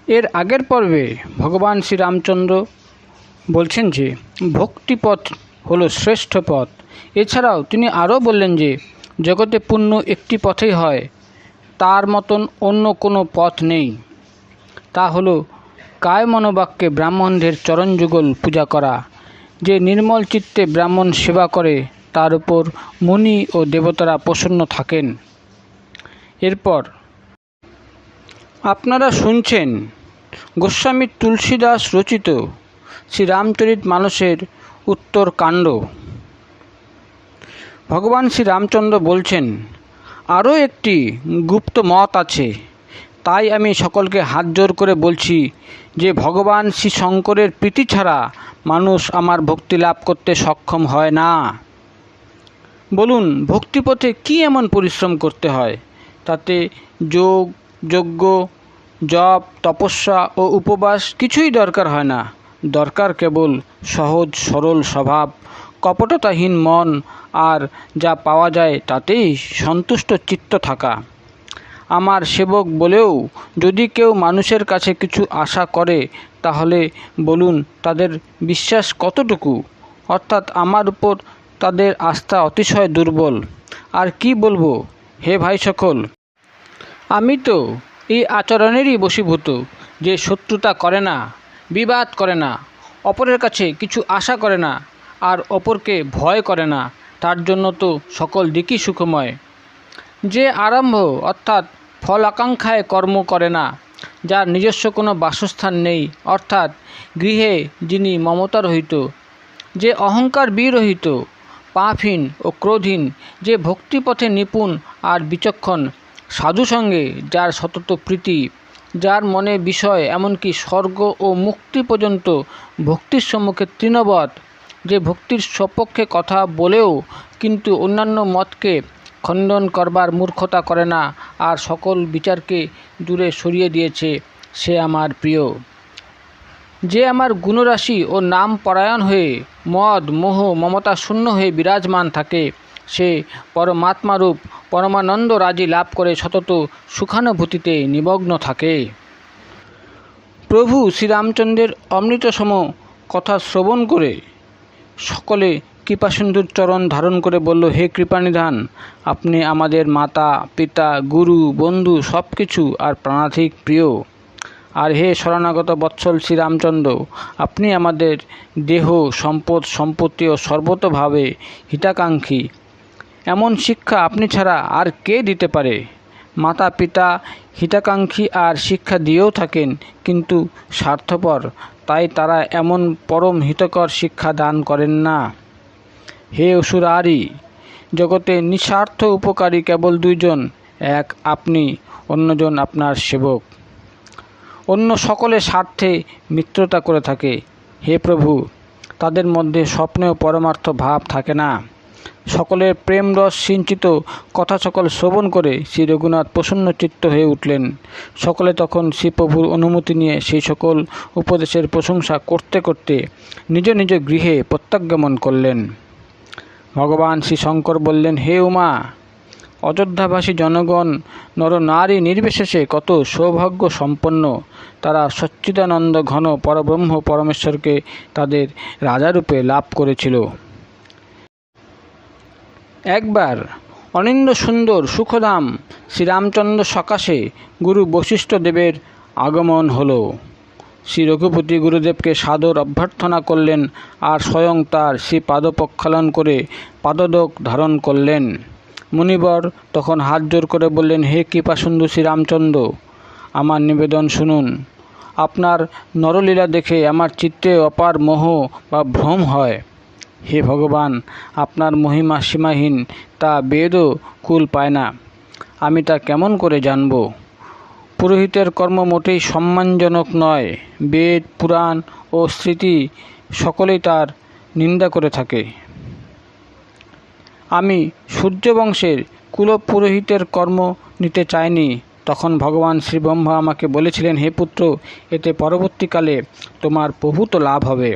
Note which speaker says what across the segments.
Speaker 1: এর আগের পর্বে ভগবান শ্রীরামচন্দ্র বলছেন যে ভক্তিপথ হলো শ্রেষ্ঠ পথ। এছাড়াও তিনি আরও বললেন যে জগতে পুণ্য একটি পথেই হয়, তার মতন অন্য কোনো পথ নেই। তা হলো কায় মনোবাক্যে ব্রাহ্মণদের চরণযুগল পূজা করা। যে নির্মল চিত্তে ব্রাহ্মণ সেবা করে তার উপর মুনি ও দেবতারা প্রসন্ন থাকেন। এরপর আপনারা শুনছেন গোস্বামী তুলসীদাস রচিত শ্রীরামচরিতমানসের উত্তরকাণ্ড। ভগবান শ্রীরামচন্দ্র বলছেন, আরও একটি গুপ্ত মত আছে, তাই আমি সকলকে হাত জোর করে বলছি যে ভগবান শ্রী শঙ্করের প্রীতি ছাড়া মানুষ আমার ভক্তি লাভ করতে সক্ষম হয় না। বলুন, ভক্তিপথে কি এমন পরিশ্রম করতে হয়? তাতে যোগ, যজ্ঞ, জপ, তপস্যা ও উপবাস কিছুই দরকার হয় না। দরকার কেবল সহজ সরল স্বভাব, কপটতাহীন মন, আর যা পাওয়া যায় তাতেই সন্তুষ্ট চিত্ত থাকা। আমার সেবক বলেও যদি কেউ মানুষের কাছে কিছু আশা করে, তাহলে বলুন তাদের বিশ্বাস কতটুকু? অর্থাৎ আমার উপর তাদের আস্থা অতিশয় দুর্বল। আর কি বলবো হে ভাই সকল, আমি তো এই আচরণেরই বশীভূত, যে শত্রুতা করে না, বিবাদ করে না, অপরের কাছে কিছু আশা করে না, আর অপরকে ভয় করে না, তার জন্য তো সকল দিকই সুখময়। যে আরম্ভ অর্থাৎ ফল আকাঙ্ক্ষায় কর্ম করে না, যার নিজস্ব কোনো বাসস্থান নেই, অর্থাৎ গৃহে যিনি মমতা রহিত, যে অহংকার বিরহিত, পাপহীন ও ক্রোধহীন, যে ভক্তিপথে নিপুণ আর বিচক্ষণ, সাধু সঙ্গে যার সতত প্রীতি, যার মনে বিষয় এমনকি স্বর্গ ও মুক্তি পর্যন্ত ভক্তির সম্মুখে তৃণবৎ, যে ভক্তির সপক্ষে কথা বলেও কিন্তু অন্যান্য মতকে খণ্ডন করবার মূর্খতা করে না, আর সকল বিচারকে দূরে সরিয়ে দিয়েছে, সে আমার প্রিয়। যে আমার গুণরাশি ও নাম পরায়ণ হয়ে মদ মোহ মমতা শূন্য হয়ে বিরাজমান থাকে, সে পরমাত্মারূপ পরমানন্দ রাজি লাভ করে সতত সুখানুভূতিতে নিমগ্ন থাকে। প্রভু শ্রীরামচন্দ্রের অমৃতসম কথা শ্রবণ করে সকলে কৃপাসিন্ধুর চরণ ধারণ করে বলল, হে কৃপানিধান, আপনি আমাদের মাতা পিতা গুরু বন্ধু সব কিছু আর প্রাণাধিক প্রিয়। আর হে শরণাগত বৎসল শ্রীরামচন্দ্র, আপনি আমাদের দেহ সম্পদ সম্পত্তি ও সর্বতোভাবে হিতাকাঙ্ক্ষী। এমন শিক্ষা আপনি ছাড়া আর কে দিতে পারে? মাতা পিতা হিতাকাঙ্ক্ষী আর শিক্ষা দিয়েও থাকেন, কিন্তু স্বার্থপর, তাই তারা এমন পরম হিতকর শিক্ষা দান করেন না। হে অসুরারি, জগতে নিঃস্বার্থ উপকারী কেবল দুইজন, এক আপনি, অন্যজন আপনার সেবক। অন্য সকলে স্বার্থে মিত্রতা করে থাকে। হে প্রভু, তাদের মধ্যে স্বপ্নেও পরমার্থ ভাব থাকে না। সকলের প্রেম রস সিঞ্চিত কথা সকল শ্রবণ করে শ্রী রঘুনাথ প্রসন্নচিত্ত হয়ে উঠলেন। সকলে তখন শ্রীপ্রভুর অনুমতি নিয়ে সেই সকল উপদেশের প্রশংসা করতে করতে নিজ নিজ গৃহে প্রত্যাগমন করলেন। ভগবান শ্রী শঙ্কর বললেন, হে উমা, অযোধ্যাবাসী জনগণ নর নারী নির্বিশেষে কত সৌভাগ্য সম্পন্ন। তারা সচ্চিদানন্দ ঘন পরব্রহ্ম পরমেশ্বরকে তাদের রাজারূপে লাভ করেছিল। একবার অনিন্দ্য সুন্দর সুখধাম শ্রীরামচন্দ্র সকাশে গুরু বশিষ্ঠ দেবের আগমন হলো। শ্রী রঘুপতি গুরুদেবকে সাদর অভ্যর্থনা করলেন, আর স্বয়ং তার শ্রী পাদ প্রক্ষালন করে পাদোদক ধারণ করলেন। মুনিবর তখন হাত জোর করে বললেন, হে কৃপাসিন্ধু শ্রীরামচন্দ্র, আমার নিবেদন শুনুন। আপনার নরলীলা দেখে আমার চিত্তে অপার মোহ বা ভ্রম হয়। হে ভগবান, আপনার মহিমা সীমাহীন, তা বেদও কুল পায় না। আমি তা কেমন করে জানব? পুরোহিতের কর্ম মোটেই সম্মানজনক নয়। বেদ পুরাণ ও স্মৃতি সকলেই তার নিন্দা করে থাকে। আমি সূর্যবংশের কুলপুরোহিতের কর্ম নিতে চাইনি। তখন ভগবান শ্রী ব্রহ্মা আমাকে বলেছিলেন, হে পুত্র, এতে পরবর্তীকালে তোমার প্রভূত লাভ হবে।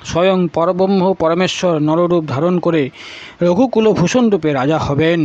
Speaker 1: স্বয়ং পরব্রহ্ম পরমেশ্বর নররূপ ধারণ করে রঘুকুলভূষণ রূপে রাজা হবেন।